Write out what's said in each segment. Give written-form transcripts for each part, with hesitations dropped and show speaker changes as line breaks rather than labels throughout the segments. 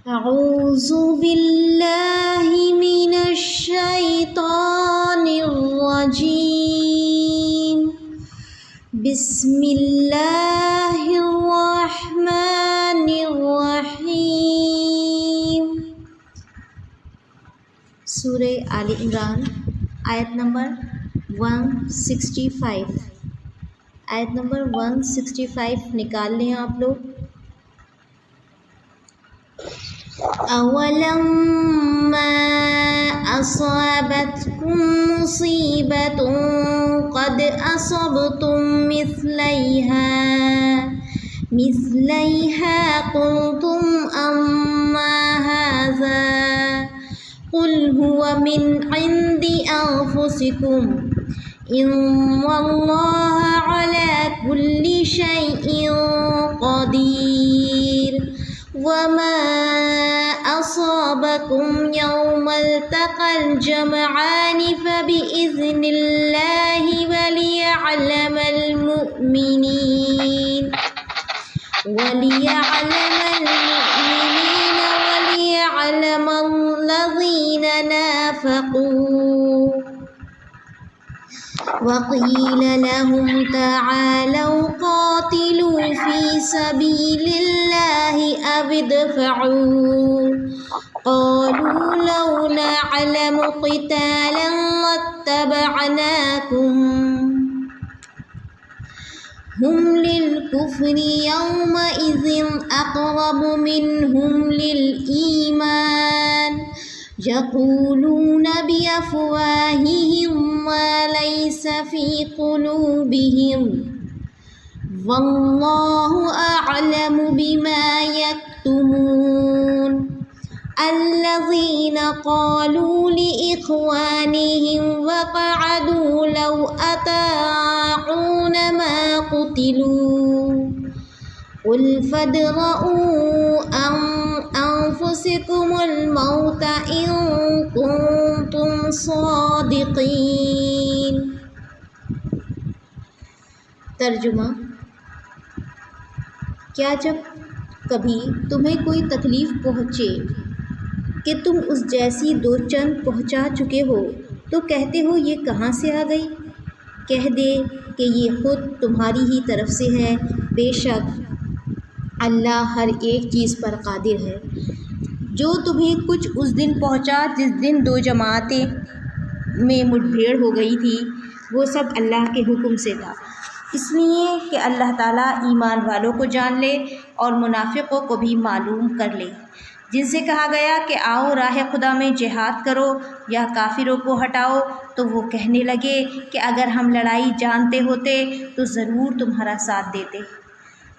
أعوذ بالله من الشيطان الرجيم. بسم الله الرحمن الرحیم. سورہ آل عمران آیت نمبر 165. آیت نمبر 165 نکال لیں آپ لوگ. أَوَلَمَّا أَصَابَتْكُم مُّصِيبَةٌ قَدْ أَصَبْتُم مِثْلَيْهَا قُلْتُمْ أَنَّىٰ هَٰذَا قُلْ هُوَ مِنْ عِندِ أَنفُسِكُمْ إِنَّ اللَّهَ عَلَىٰ كُلِّ شَيْءٍ قَدِيرٌ. وَمَا أَصَابَكُمْ يَوْمَ الْتَقَى الْجَمْعَانِ فَبِإِذْنِ اللَّهِ وَلِيَعْلَمَ الْمُؤْمِنِينَ وَلِيَعْلَمَ الَّذِينَ نَافَقُوا. وَقِيلَ لَهُمْ تَعَالَوْا قَاتِلُوا فِي سَبِيلِ اللَّهِ أَوِ ادْفَعُوا قَالُوا لَوْ نَعْلَمُ قِتَالًا لَاتَّبَعْنَاكُمْ هُمْ لِلْكُفْرِ يَوْمَئِذٍ أَقْرَبُ مِنْهُمْ لِلْإِيمَانِ يَقُولُونَ بِأَفْوَاهِهِم مَّا لَيْسَ فِي قُلُوبِهِمْ وَاللَّهُ أَعْلَمُ بِمَا يَكْتُمُونَ. الَّذِينَ قَالُوا لِإِخْوَانِهِمْ وَقَعَدُوا لَوْ أَطَاعُونَا مَا قُتِلُوا قُلْ فَادْرَءُوا عَنْ أَنفُسِكُمُ الْمَوْتَ إِن كُنتُمْ صَادِقِينَ. ترجمہ: کیا جب کبھی تمہیں کوئی تکلیف پہنچے کہ تم اس جیسی دو چند پہنچا چکے ہو تو کہتے ہو یہ کہاں سے آ گئی؟ کہہ دے کہ یہ خود تمہاری ہی طرف سے ہے. بے شک اللہ ہر ایک چیز پر قادر ہے. جو تمہیں کچھ اس دن پہنچا جس دن دو جماعتیں میں مٹ بھیڑ ہو گئی تھی، وہ سب اللہ کے حکم سے تھا، اس لیے کہ اللہ تعالیٰ ایمان والوں کو جان لے اور منافقوں کو بھی معلوم کر لے. جن سے کہا گیا کہ آؤ راہ خدا میں جہاد کرو یا کافروں کو ہٹاؤ، تو وہ کہنے لگے کہ اگر ہم لڑائی جانتے ہوتے تو ضرور تمہارا ساتھ دیتے.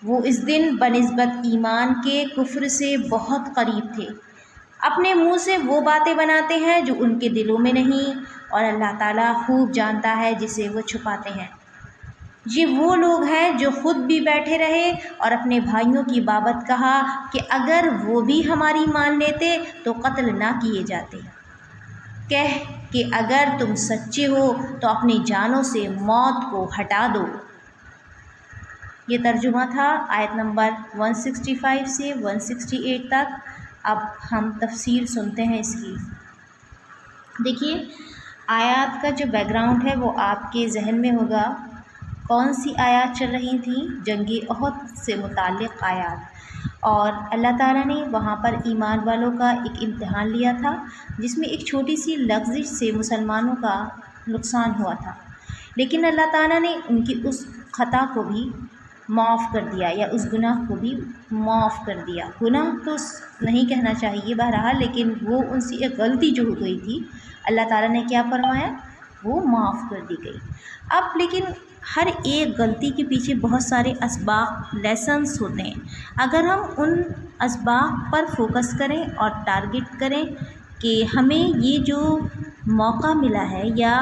وہ اس دن بنسبت ایمان کے کفر سے بہت قریب تھے. اپنے منہ سے وہ باتیں بناتے ہیں جو ان کے دلوں میں نہیں، اور اللہ تعالیٰ خوب جانتا ہے جسے وہ چھپاتے ہیں. یہ وہ لوگ ہیں جو خود بھی بیٹھے رہے اور اپنے بھائیوں کی بابت کہا کہ اگر وہ بھی ہماری مان لیتے تو قتل نہ کیے جاتے. کہہ کہ اگر تم سچے ہو تو اپنی جانوں سے موت کو ہٹا دو. یہ ترجمہ تھا آیت نمبر 165 سے 168 تک. اب ہم تفسیر سنتے ہیں اس کی. دیکھیے، آیات کا جو بیک گراؤنڈ ہے وہ آپ کے ذہن میں ہوگا. کون سی آیات چل رہی تھیں؟ جنگ احد سے متعلق آیات. اور اللہ تعالیٰ نے وہاں پر ایمان والوں کا ایک امتحان لیا تھا جس میں ایک چھوٹی سی لغزش سے مسلمانوں کا نقصان ہوا تھا، لیکن اللہ تعالیٰ نے ان کی اس خطا کو بھی معاف کر دیا، یا اس گناہ کو بھی معاف کر دیا. گناہ تو نہیں کہنا چاہیے بہرحال، لیکن وہ ان سے ایک غلطی جو ہو گئی تھی اللہ تعالیٰ نے کیا فرمایا؟ وہ معاف کر دی گئی. اب لیکن ہر ایک غلطی کے پیچھے بہت سارے اسباق، لیسنس ہوتے ہیں. اگر ہم ان اسباق پر فوکس کریں اور ٹارگٹ کریں کہ ہمیں یہ جو موقع ملا ہے یا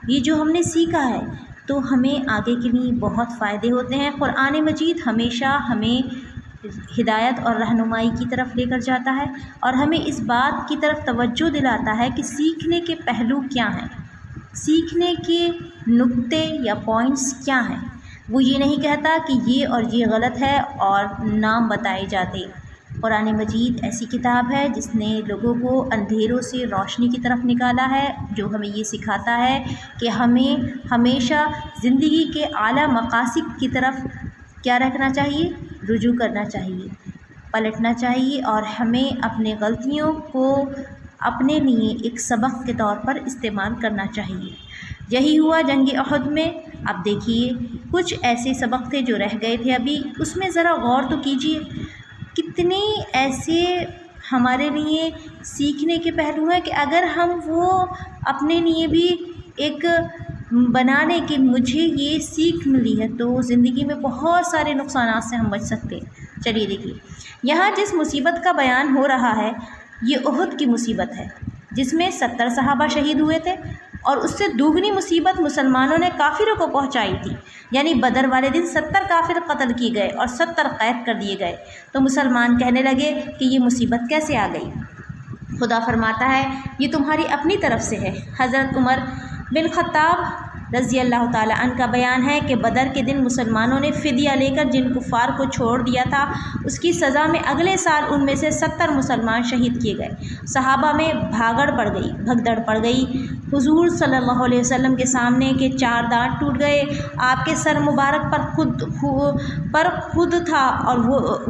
یہ جو ہم نے سیکھا ہے تو ہمیں آگے کے لیے بہت فائدے ہوتے ہیں. قرآن مجید ہمیشہ ہمیں ہدایت اور رہنمائی کی طرف لے کر جاتا ہے اور ہمیں اس بات کی طرف توجہ دلاتا ہے کہ سیکھنے کے پہلو کیا ہیں، سیکھنے کے نقطے یا پوائنٹس کیا ہیں. وہ یہ نہیں کہتا کہ یہ اور یہ غلط ہے اور نام بتائے جاتے. قرآن مجید ایسی کتاب ہے جس نے لوگوں کو اندھیروں سے روشنی کی طرف نکالا ہے، جو ہمیں یہ سکھاتا ہے کہ ہمیں ہمیشہ زندگی کے اعلیٰ مقاصد کی طرف کیا رکھنا چاہیے، رجوع کرنا چاہیے، پلٹنا چاہیے، اور ہمیں اپنے غلطیوں کو اپنے لیے ایک سبق کے طور پر استعمال کرنا چاہیے۔ یہی ہوا جنگ احد میں۔ اب دیکھیے کچھ ایسے سبق تھے جو رہ گئے تھے ابھی، اس میں ذرا غور تو کیجیے، کتنے ایسے ہمارے لیے سیکھنے کے پہلو ہیں کہ اگر ہم وہ اپنے لیے بھی ایک بنا لیں کہ مجھے یہ سیکھ ملی ہے تو زندگی میں بہت سارے نقصانات سے ہم بچ سکتے ہیں۔ چلیے دیکھیے، یہاں جس مصیبت کا بیان ہو رہا ہے یہ احد کی مصیبت ہے، جس میں 70 صحابہ شہید ہوئے تھے، اور اس سے دوگنی مصیبت مسلمانوں نے کافروں کو پہنچائی تھی، یعنی بدر والے دن 70 کافر قتل کیے گئے اور 70 قید کر دیے گئے۔ تو مسلمان کہنے لگے کہ یہ مصیبت کیسے آ گئی؟ خدا فرماتا ہے یہ تمہاری اپنی طرف سے ہے۔ حضرت عمر بن خطاب رضی اللہ تعالیٰ عنہ کا بیان ہے کہ بدر کے دن مسلمانوں نے فدیہ لے کر جن کفار کو چھوڑ دیا تھا، اس کی سزا میں اگلے سال ان میں سے 70 مسلمان شہید کیے گئے۔ صحابہ میں بھگدڑ پڑ گئی۔ حضور صلی اللہ علیہ وسلم کے سامنے کے 4 دانت ٹوٹ گئے، آپ کے سر مبارک پر خود تھا اور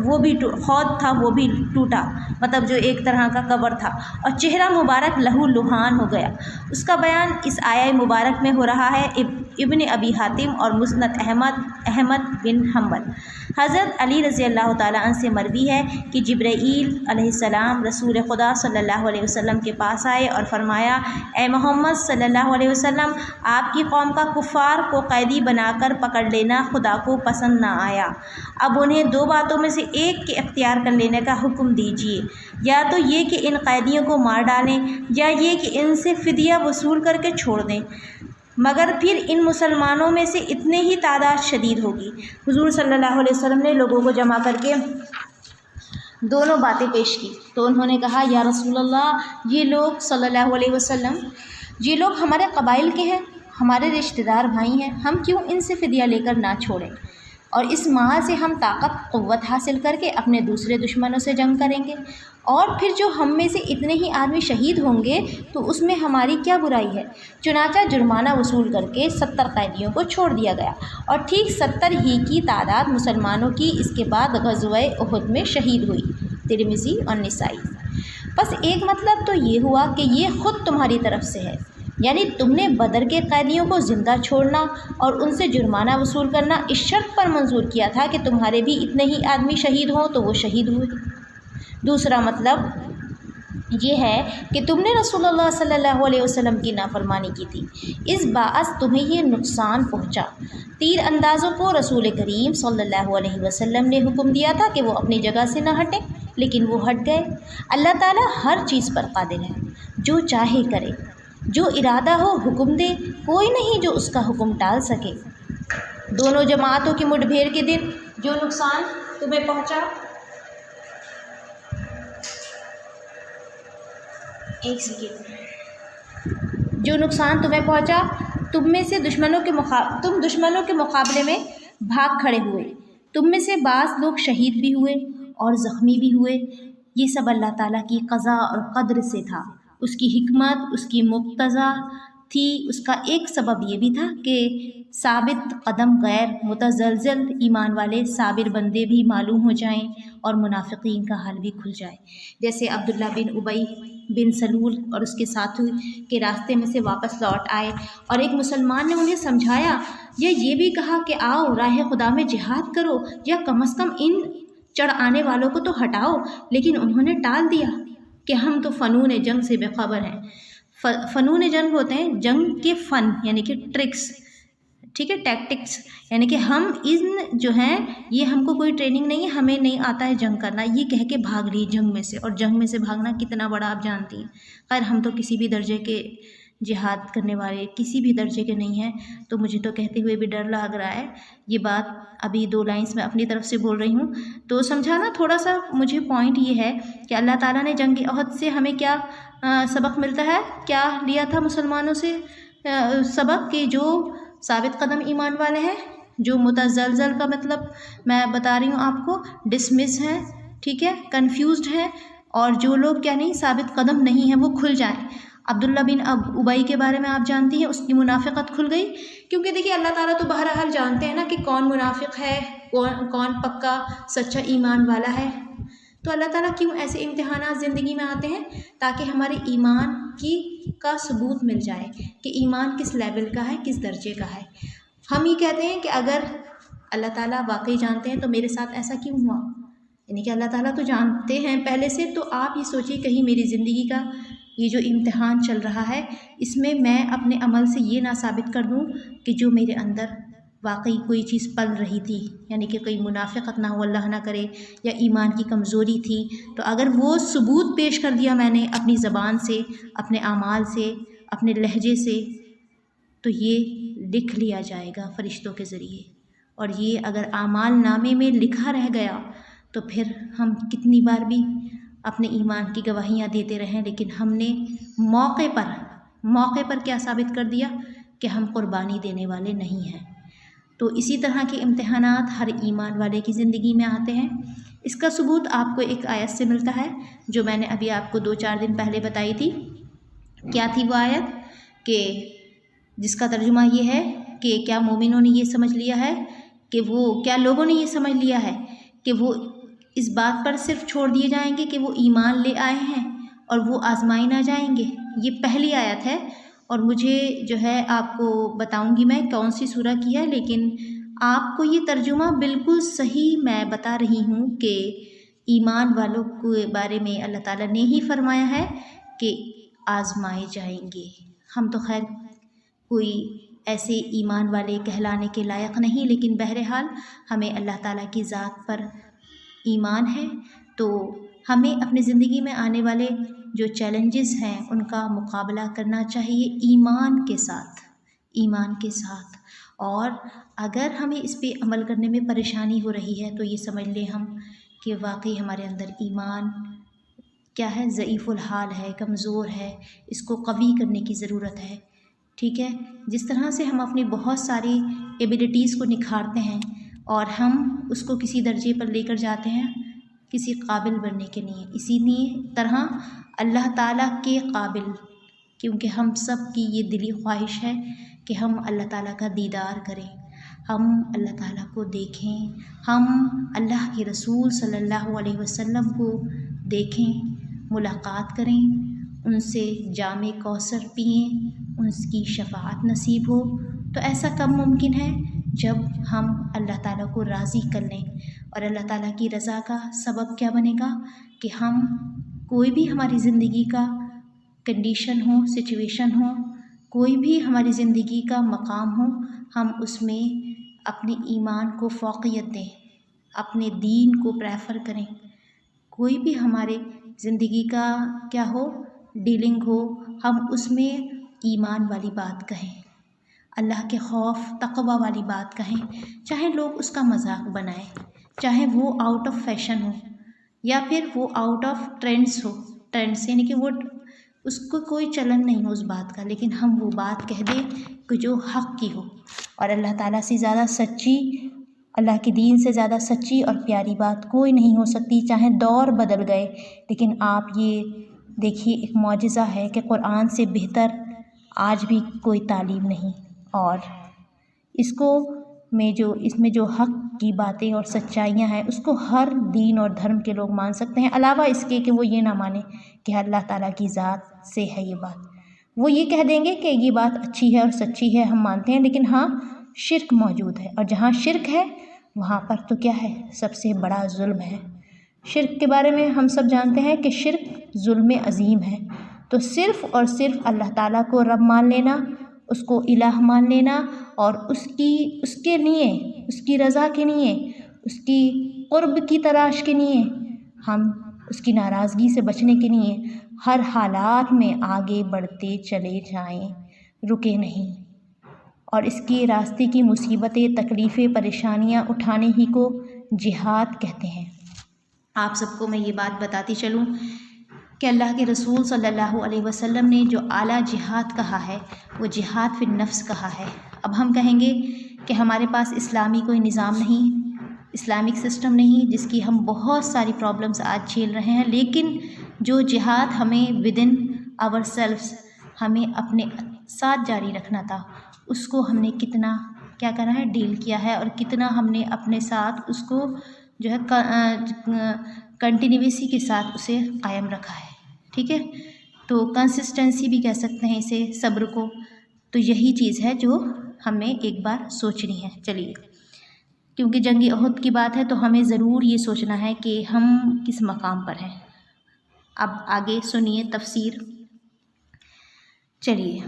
وہ بھی خود تھا، وہ بھی ٹوٹا، مطلب جو ایک طرح کا قبر تھا، اور چہرہ مبارک لہو لہان ہو گیا۔ اس کا بیان اس آیہ مبارک میں ہو رہا ہے۔ ابن ابی حاتم اور مسند احمد بن حنبل۔ حضرت علی رضی اللہ تعالیٰ عنہ سے مروی ہے کہ جبرائیل علیہ السلام رسول خدا صلی اللہ علیہ وسلم کے پاس آئے اور فرمایا، اے محمد صلی اللہ علیہ وسلم، آپ کی قوم کا کفار کو قیدی بنا کر پکڑ لینا خدا کو پسند نہ آیا۔ اب انہیں 2 باتوں میں سے ایک کے اختیار کر لینے کا حکم دیجیے، یا تو یہ کہ ان قیدیوں کو مار ڈالیں، یا یہ کہ ان سے فدیہ وصول کر کے چھوڑ دیں، مگر پھر ان مسلمانوں میں سے اتنے ہی تعداد شدید ہوگی۔ حضور صلی اللہ علیہ وسلم نے لوگوں کو جمع کر کے دونوں باتیں پیش کی، تو انہوں نے کہا، یا رسول اللہ، یہ لوگ صلی اللہ علیہ وسلم، یہ لوگ ہمارے قبائل کے ہیں، ہمارے رشتہ دار بھائی ہیں، ہم کیوں ان سے فدیہ لے کر نہ چھوڑیں، اور اس مال سے ہم طاقت قوت حاصل کر کے اپنے دوسرے دشمنوں سے جنگ کریں گے، اور پھر جو ہم میں سے اتنے ہی آدمی شہید ہوں گے تو اس میں ہماری کیا برائی ہے؟ چنانچہ جرمانہ وصول کر کے 70 قیدیوں کو چھوڑ دیا گیا، اور ٹھیک 70 ہی کی تعداد مسلمانوں کی اس کے بعد غزوہ احد میں شہید ہوئی۔ ترمذی اور نسائی۔ بس ایک مطلب تو یہ ہوا کہ یہ خود تمہاری طرف سے ہے، یعنی تم نے بدر کے قیدیوں کو زندہ چھوڑنا اور ان سے جرمانہ وصول کرنا اس شرط پر منظور کیا تھا کہ تمہارے بھی اتنے ہی آدمی شہید ہوں، تو وہ شہید ہوئے۔ دوسرا مطلب یہ ہے کہ تم نے رسول اللہ صلی اللہ علیہ وسلم کی نافرمانی کی تھی، اس باعث تمہیں یہ نقصان پہنچا۔ تیر اندازوں کو رسول کریم صلی اللہ علیہ وسلم نے حکم دیا تھا کہ وہ اپنی جگہ سے نہ ہٹیں، لیکن وہ ہٹ گئے۔ اللہ تعالیٰ ہر چیز پر قادر ہے، جو چاہے کرے، جو ارادہ ہو حکم دے، کوئی نہیں جو اس کا حکم ٹال سکے۔ دونوں جماعتوں کی مٹ بھیڑ کے دن جو نقصان تمہیں پہنچا، جو نقصان تمہیں پہنچا، تم میں سے تم دشمنوں کے مقابلے میں بھاگ کھڑے ہوئے، تم میں سے بعض لوگ شہید بھی ہوئے اور زخمی بھی ہوئے، یہ سب اللہ تعالیٰ کی قضا اور قدر سے تھا، اس کی حکمت، اس کی مقتضا تھی۔ اس کا ایک سبب یہ بھی تھا کہ ثابت قدم غیر متزلزل ایمان والے صابر بندے بھی معلوم ہو جائیں اور منافقین کا حال بھی کھل جائے، جیسے عبداللہ بن ابی بن سلول اور اس کے ساتھی کے راستے میں سے واپس لوٹ آئے، اور ایک مسلمان نے انہیں سمجھایا یا یہ بھی کہا کہ آؤ راہ خدا میں جہاد کرو، یا کم از کم ان چڑھ آنے والوں کو تو ہٹاؤ، لیکن انہوں نے ٹال دیا کہ ہم تو فنون جنگ سے بے خبر ہیں۔ فنون جنگ ہوتے ہیں جنگ کے فن، یعنی کہ ٹرکس، ٹھیک ہے، ٹیکٹکس، یعنی کہ ہم ان جو ہیں یہ ہم کو کوئی ٹریننگ نہیں ہے، ہمیں نہیں آتا ہے جنگ کرنا، یہ کہہ کے بھاگ لی جنگ میں سے، اور جنگ میں سے بھاگنا کتنا بڑا آپ جانتی ہیں۔ خیر ہم تو کسی بھی درجے کے جہاد کرنے والے کسی بھی درجے کے نہیں ہیں، تو مجھے تو کہتے ہوئے بھی ڈر لگ رہا ہے۔ یہ بات ابھی 2 لائنز میں اپنی طرف سے بول رہی ہوں، تو سمجھانا تھوڑا سا مجھے پوائنٹ یہ ہے کہ اللہ تعالیٰ نے جنگ احد سے ہمیں کیا سبق ملتا ہے، کیا لیا تھا مسلمانوں سے سبق، کہ جو ثابت قدم ایمان والے ہیں، جو متزلزل کا مطلب میں بتا رہی ہوں آپ کو، ڈسمس ہیں، ٹھیک ہے، کنفیوزڈ ہیں، اور جو لوگ کیا نہیں ثابت قدم نہیں ہیں وہ کھل جائیں۔ عبداللہ بن ابی کے بارے میں آپ جانتی ہیں، اس کی منافقت کھل گئی، کیونکہ دیکھیے اللہ تعالیٰ تو بہرحال جانتے ہیں نا کہ کون منافق ہے، کون پکا سچا ایمان والا ہے۔ تو اللہ تعالیٰ کیوں ایسے امتحانات زندگی میں آتے ہیں؟ تاکہ ہمارے ایمان کا ثبوت مل جائے کہ ایمان کس لیول کا ہے، کس درجے کا ہے۔ ہم یہ کہتے ہیں کہ اگر اللہ تعالیٰ واقعی جانتے ہیں تو میرے ساتھ ایسا کیوں ہوا، یعنی کہ اللہ تعالیٰ تو جانتے ہیں پہلے سے، تو آپ یہ سوچیے کہیں میری زندگی کا یہ جو امتحان چل رہا ہے اس میں اپنے عمل سے یہ نہ ثابت کر دوں کہ جو میرے اندر واقعی کوئی چیز پل رہی تھی، یعنی کہ کوئی منافقت نہ ہو، اللہ نہ کرے، یا ایمان کی کمزوری تھی، تو اگر وہ ثبوت پیش کر دیا میں نے اپنی زبان سے، اپنے اعمال سے، اپنے لہجے سے، تو یہ لکھ لیا جائے گا فرشتوں کے ذریعے، اور یہ اگر اعمال نامے میں لکھا رہ گیا تو پھر ہم کتنی بار بھی اپنے ایمان کی گواہیاں دیتے رہیں، لیکن ہم نے موقع پر کیا ثابت کر دیا کہ ہم قربانی دینے والے نہیں ہیں۔ تو اسی طرح کے امتحانات ہر ایمان والے کی زندگی میں آتے ہیں۔ اس کا ثبوت آپ کو ایک آیت سے ملتا ہے جو میں نے ابھی آپ کو 2-4 دن پہلے بتائی تھی۔ کیا تھی وہ آیت؟ کہ جس کا ترجمہ یہ ہے کہ کیا مومنوں نے یہ سمجھ لیا ہے کہ کیا لوگوں نے یہ سمجھ لیا ہے کہ وہ اس بات پر صرف چھوڑ دیے جائیں گے کہ وہ ایمان لے آئے ہیں اور وہ آزمائے نہ جائیں گے۔ یہ پہلی آیت ہے، اور مجھے جو ہے آپ کو بتاؤں گی میں کون سی سورہ کی ہے، لیکن آپ کو یہ ترجمہ بالکل صحیح میں بتا رہی ہوں کہ ایمان والوں کے بارے میں اللہ تعالیٰ نے ہی فرمایا ہے کہ آزمائے جائیں گے۔ ہم تو خیر کوئی ایسے ایمان والے کہلانے کے لائق نہیں، لیکن بہرحال ہمیں اللہ تعالیٰ کی ذات پر ایمان ہے، تو ہمیں اپنی زندگی میں آنے والے جو چیلنجز ہیں ان کا مقابلہ کرنا چاہیے ایمان کے ساتھ، اور اگر ہمیں اس پہ عمل کرنے میں پریشانی ہو رہی ہے تو یہ سمجھ لیں ہم کہ واقعی ہمارے اندر ایمان کیا ہے، ضعیف الحال ہے، کمزور ہے، اس کو قوی کرنے کی ضرورت ہے۔ ٹھیک ہے، جس طرح سے ہم اپنی بہت ساری ایبیلٹیز کو نکھارتے ہیں اور ہم اس کو کسی درجے پر لے کر جاتے ہیں کسی قابل بننے کے لیے، اسی طرح اللہ تعالیٰ کے قابل، کیونکہ ہم سب کی یہ دلی خواہش ہے کہ ہم اللہ تعالیٰ کا دیدار کریں، ہم اللہ تعالیٰ کو دیکھیں، ہم اللہ کے رسول صلی اللہ علیہ وسلم کو دیکھیں، ملاقات کریں، ان سے جام کوثر پئیں، ان کی شفاعت نصیب ہو۔ تو ایسا کب ممکن ہے؟ جب ہم اللہ تعالیٰ کو راضی کر لیں، اور اللہ تعالیٰ کی رضا کا سبب کیا بنے گا کہ ہم کوئی بھی ہماری زندگی کا کنڈیشن ہو، سچویشن ہو، کوئی بھی ہماری زندگی کا مقام ہو، ہم اس میں اپنے ایمان کو فوقیت دیں، اپنے دین کو پریفر کریں، کوئی بھی ہمارے زندگی کا کیا ہو، ڈیلنگ ہو، ہم اس میں ایمان والی بات کہیں، اللہ کے خوف تقوی والی بات کہیں، چاہے لوگ اس کا مذاق بنائیں، چاہے وہ آؤٹ آف فیشن ہو یا پھر وہ out of trends who, trends یعنی کہ وہ اس کو کوئی چلن نہیں ہو اس بات کا، لیکن ہم وہ بات کہہ دیں کہ جو حق کی ہو، اور اللہ تعالیٰ سے زیادہ سچی، اللہ کے دین سے زیادہ سچی اور پیاری بات کوئی نہیں ہو سکتی، چاہے دور بدل گئے، لیکن آپ یہ دیکھیے ایک معجزہ ہے کہ قرآن سے بہتر آج بھی کوئی تعلیم نہیں، اور اس میں جو حق کی باتیں اور سچائیاں ہیں اس کو ہر دین اور دھرم کے لوگ مان سکتے ہیں، علاوہ اس کے کہ وہ یہ نہ مانیں کہ اللہ تعالیٰ کی ذات سے ہے یہ بات، وہ یہ کہہ دیں گے کہ یہ بات اچھی ہے اور سچی ہے، ہم مانتے ہیں، لیکن ہاں شرک موجود ہے، اور جہاں شرک ہے وہاں پر تو کیا ہے، سب سے بڑا ظلم ہے۔ شرک کے بارے میں ہم سب جانتے ہیں کہ شرک ظلم عظیم ہے، تو صرف اور صرف اللہ تعالیٰ کو رب مان لینا، اس کو الہ مان لینا، اور اس کے لیے، اس کی رضا کے لیے، اس کی قرب کی تلاش کے لیے، ہم اس کی ناراضگی سے بچنے کے لیے ہر حالات میں آگے بڑھتے چلے جائیں، رکے نہیں، اور اس کے راستے کی مصیبتیں، تکلیفیں، پریشانیاں اٹھانے ہی کو جہاد کہتے ہیں۔ آپ سب کو میں یہ بات بتاتی چلوں کہ اللہ کے رسول صلی اللہ علیہ وسلم نے جو اعلیٰ جہاد کہا ہے وہ جہاد فی النفس کہا ہے۔ اب ہم کہیں گے کہ ہمارے پاس اسلامی کوئی نظام نہیں، اسلامک سسٹم نہیں جس کی ہم بہت ساری پرابلمس آج جھیل رہے ہیں، لیکن جو جہاد ہمیں ود ان آور سیلفس ہمیں اپنے ساتھ جاری رکھنا تھا، اس کو ہم نے کتنا کیا کرا ہے، ڈیل کیا ہے، اور کتنا ہم نے اپنے ساتھ اس کو جو ہے کنٹینیوسی کے ساتھ اسے قائم رکھا ہے. ٹھیک ہے، تو کنسسٹنسی بھی کہہ سکتے ہیں اسے، صبر کو. تو یہی چیز ہے جو ہمیں ایک بار سوچنی ہے. چلیے، کیونکہ جنگ احد کی بات ہے تو ہمیں ضرور یہ سوچنا ہے کہ ہم کس مقام پر ہیں. اب آگے سنیے تفسیر. چلیے،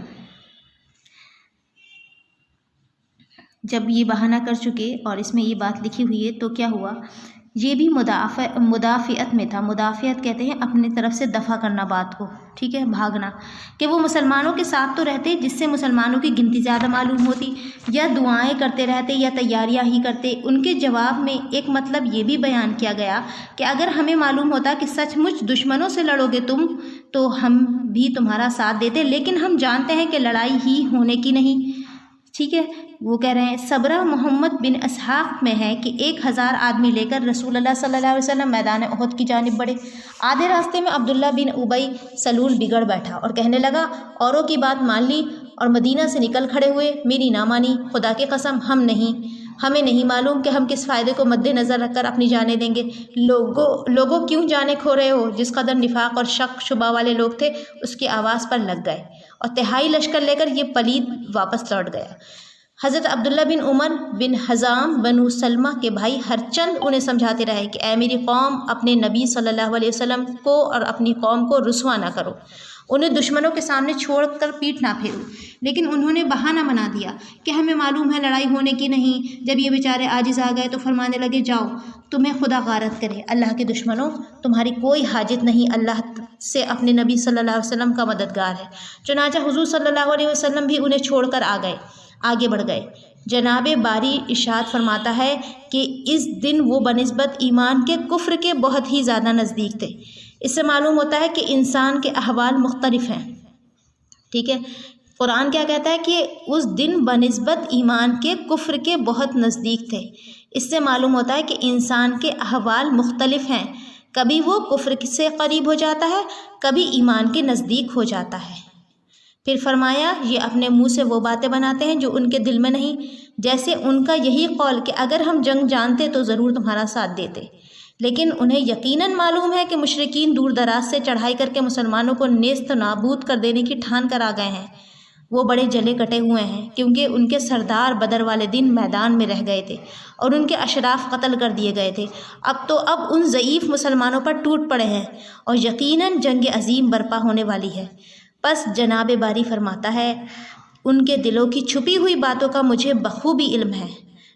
جب یہ بہانہ کر چکے اور اس میں یہ بات لکھی ہوئی ہے تو کیا ہوا، یہ بھی مدافعت میں تھا. مدافعت کہتے ہیں اپنے طرف سے دفع کرنا بات کو، ٹھیک ہے، بھاگنا، کہ وہ مسلمانوں کے ساتھ تو رہتے جس سے مسلمانوں کی گنتی زیادہ معلوم ہوتی، یا دعائیں کرتے رہتے یا تیاریاں ہی کرتے. ان کے جواب میں ایک مطلب یہ بھی بیان کیا گیا کہ اگر ہمیں معلوم ہوتا کہ سچ مچ دشمنوں سے لڑو گے تم تو ہم بھی تمہارا ساتھ دیتے، لیکن ہم جانتے ہیں کہ لڑائی ہی ہونے کی نہیں. ٹھیک ہے، وہ کہہ رہے ہیں صبرہ محمد بن اسحاق میں ہے کہ 1000 آدمی لے کر رسول اللہ صلی اللہ علیہ وسلم میدان احد کی جانب بڑھے. آدھے راستے میں عبداللہ بن ابی سلول بگڑ بیٹھا اور کہنے لگا، اوروں کی بات مان لی اور مدینہ سے نکل کھڑے ہوئے، میری نہ مانی. خدا کی قسم ہمیں نہیں معلوم کہ ہم کس فائدے کو مد نظر رکھ کر اپنی جانیں دیں گے. لوگوں کیوں جانے کھو رہے ہو؟ جس قدر نفاق اور شک شبہ والے لوگ تھے اس کی آواز پر لگ گئے اور تہائی لشکر لے کر یہ پلید واپس لوٹ گیا. حضرت عبداللہ بن عمر بن حزام بنو سلمہ کے بھائی ہر چند انہیں سمجھاتے رہے کہ اے میری قوم، اپنے نبی صلی اللہ علیہ وسلم کو اور اپنی قوم کو رسوا نہ کرو، انہیں دشمنوں کے سامنے چھوڑ کر پیٹ نہ پھیرو. لیکن انہوں نے بہانہ بنا دیا کہ ہمیں معلوم ہے لڑائی ہونے کی نہیں. جب یہ بیچارے عاجز آ گئے تو فرمانے لگے، جاؤ، تمہیں خدا غارت کرے. اللہ کے دشمنوں، تمہاری کوئی حاجت نہیں، اللہ سے اپنے نبی صلی اللہ علیہ وسلم کا مددگار ہے. چنانچہ حضور صلی اللہ علیہ وسلم بھی انہیں چھوڑ کر آگے بڑھ گئے. جناب باری ارشاد فرماتا ہے کہ اس دن وہ بنسبت ایمان کے کفر کے بہت ہی زیادہ نزدیک تھے. اس سے معلوم ہوتا ہے کہ انسان کے احوال مختلف ہیں. ٹھیک ہے، قرآن کیا کہتا ہے کہ اس دن بنسبت ایمان کے کفر کے بہت نزدیک تھے. اس سے معلوم ہوتا ہے کہ انسان کے احوال مختلف ہیں، کبھی وہ کفر سے قریب ہو جاتا ہے، کبھی ایمان کے نزدیک ہو جاتا ہے. پھر فرمایا، یہ اپنے منہ سے وہ باتیں بناتے ہیں جو ان کے دل میں نہیں، جیسے ان کا یہی قول کہ اگر ہم جنگ جانتے تو ضرور تمہارا ساتھ دیتے. لیکن انہیں یقیناً معلوم ہے کہ مشرکین دور دراز سے چڑھائی کر کے مسلمانوں کو نیست نابود کر دینے کی ٹھان کر آ گئے ہیں. وہ بڑے جلے کٹے ہوئے ہیں کیونکہ ان کے سردار بدر والے دن میدان میں رہ گئے تھے اور ان کے اشراف قتل کر دیے گئے تھے. اب ان ضعیف مسلمانوں پر ٹوٹ پڑے ہیں اور یقیناً جنگ عظیم برپا ہونے والی ہے. پس جناب باری فرماتا ہے، ان کے دلوں کی چھپی ہوئی باتوں کا مجھے بخوبی علم ہے.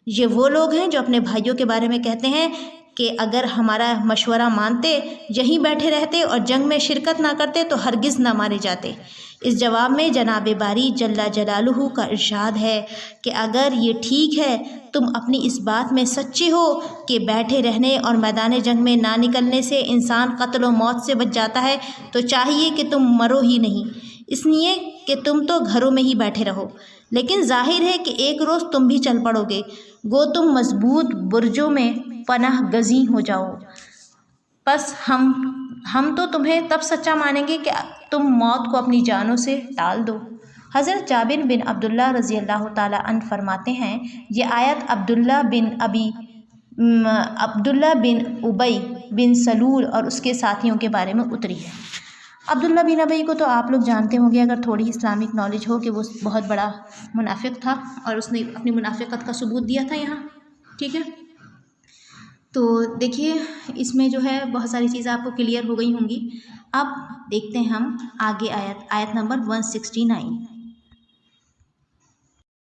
یہ وہ لوگ ہیں جو اپنے بھائیوں کے بارے میں کہتے ہیں کہ اگر ہمارا مشورہ مانتے، یہیں بیٹھے رہتے اور جنگ میں شرکت نہ کرتے تو ہرگز نہ مارے جاتے. اس جواب میں جناب باری جل جلالہ کا ارشاد ہے کہ اگر یہ ٹھیک ہے، تم اپنی اس بات میں سچے ہو کہ بیٹھے رہنے اور میدان جنگ میں نہ نکلنے سے انسان قتل و موت سے بچ جاتا ہے، تو چاہیے کہ تم مرو ہی نہیں، اس لیے کہ تم تو گھروں میں ہی بیٹھے رہو. لیکن ظاہر ہے کہ ایک روز تم بھی چل پڑو گے، گو تم مضبوط برجوں میں پناہ گزیں ہو جاؤ. پس ہم تو تمہیں تب سچا مانیں گے کہ تم موت کو اپنی جانوں سے ٹال دو. حضرت جابر بن عبداللہ رضی اللہ تعالیٰ عنہ فرماتے ہیں، یہ آیت عبداللہ بن ابی بن سلول اور اس کے ساتھیوں کے بارے میں اتری ہے. عبداللہ بن ابی کو تو آپ لوگ جانتے ہوں گے اگر تھوڑی اسلامک نالج ہو، کہ وہ بہت بڑا منافق تھا اور اس نے اپنی منافقت کا ثبوت دیا تھا یہاں. ٹھیک ہے، تو دیکھیے اس میں جو ہے بہت ساری چیزیں آپ کو کلیئر ہو گئی ہوں گی. اب دیکھتے ہیں ہم آگے آیت نمبر 169.